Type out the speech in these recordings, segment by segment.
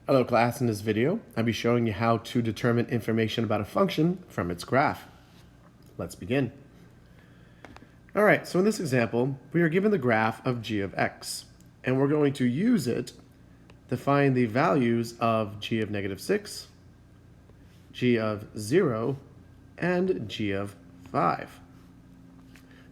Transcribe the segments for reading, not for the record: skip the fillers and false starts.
Hello class, in this video I'll be showing you how to determine information about a function from its graph. Let's begin. Alright, so in this example we are given the graph of g of x, and we're going to use it to find the values of g of negative 6, g of 0, and g of 5.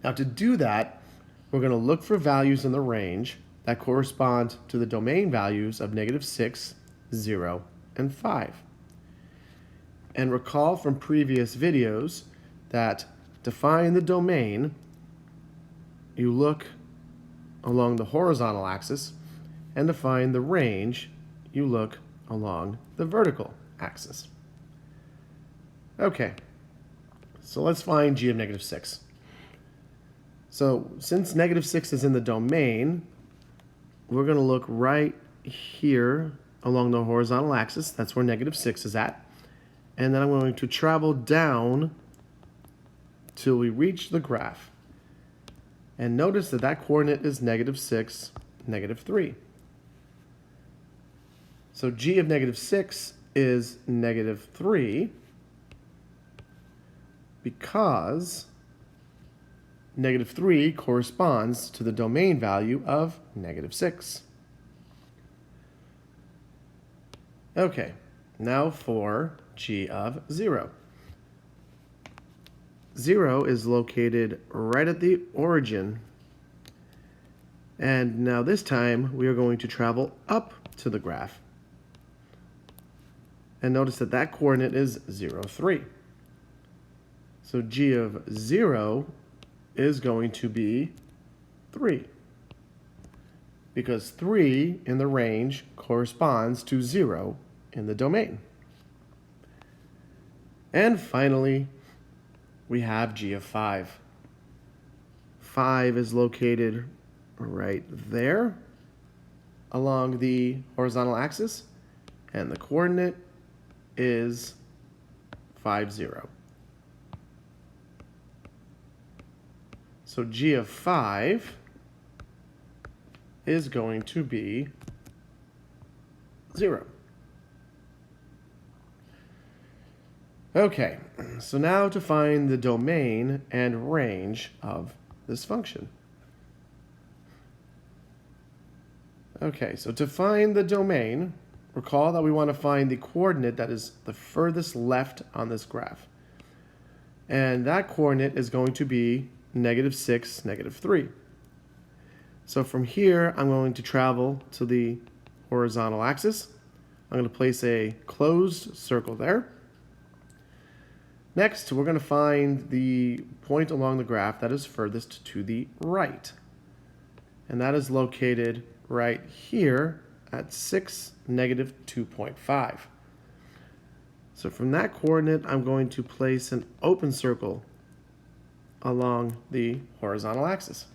Now to do that, we're going to look for values in the range that correspond to the domain values of negative 6, 0, and 5. And recall from previous videos that to find the domain, you look along the horizontal axis, and to find the range, you look along the vertical axis. Okay, so let's find g of negative 6. So since negative 6 is in the domain, we're going to look right here along the horizontal axis. That's where negative 6 is at. And then I'm going to travel down till we reach the graph. And notice that that coordinate is negative 6, negative 3. So g of negative 6 is negative 3 because negative 3 corresponds to the domain value of negative 6. Okay, now for g of 0. 0 is located right at the origin. And now this time we are going to travel up to the graph. And notice that that coordinate is 0, 3. So g of 0 is going to be 3. Because 3 in the range corresponds to 0 in the domain. And finally, we have g of 5. 5 is located right there along the horizontal axis, and the coordinate is 5, 0. So g of 5 is going to be 0. Okay, so now to find the domain and range of this function. Okay, so to find the domain, recall that we want to find the coordinate that is the furthest left on this graph. And that coordinate is going to be negative 6, negative 3. So from here, I'm going to travel to the horizontal axis. I'm going to place a closed circle there. Next, we're going to find the point along the graph that is furthest to the right. And that is located right here at 6, negative 2.5. So from that coordinate, I'm going to place an open circle along the horizontal axis.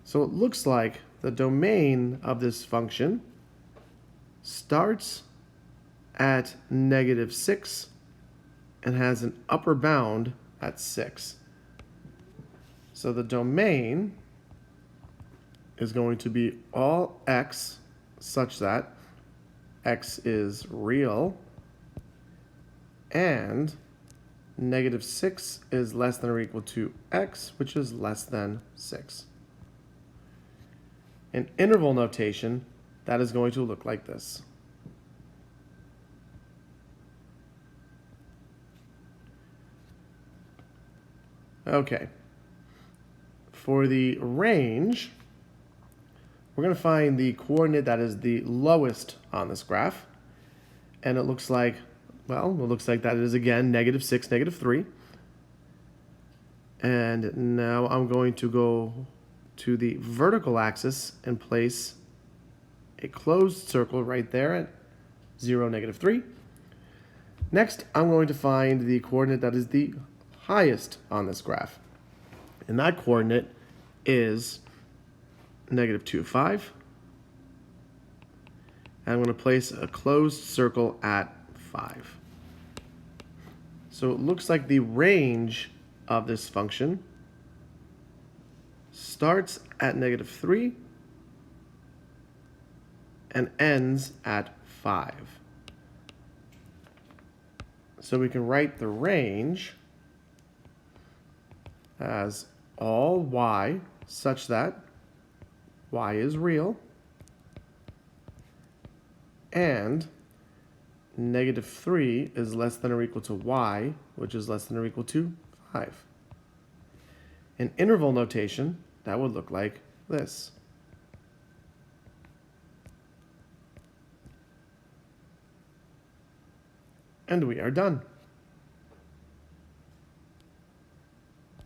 So it looks like the domain of this function starts at negative 6 and has an upper bound at 6. So the domain is going to be all x such that x is real and negative 6 is less than or equal to x, which is less than 6. In interval notation, that is going to look like this. Okay, for the range, we're going to find the coordinate that is the lowest on this graph. And it looks like, well, it looks like that is again negative 6, negative 3. And now I'm going to go to the vertical axis and place a closed circle right there at 0, negative 3. Next, I'm going to find the coordinate that is the highest on this graph. And that coordinate is negative 2, 5. And I'm going to place a closed circle at 5. So it looks like the range of this function starts at negative 3 and ends at 5. So we can write the range as all y such that y is real and -3 is less than or equal to y, which is less than or equal to 5. In interval notation, that would look like this. And we are done.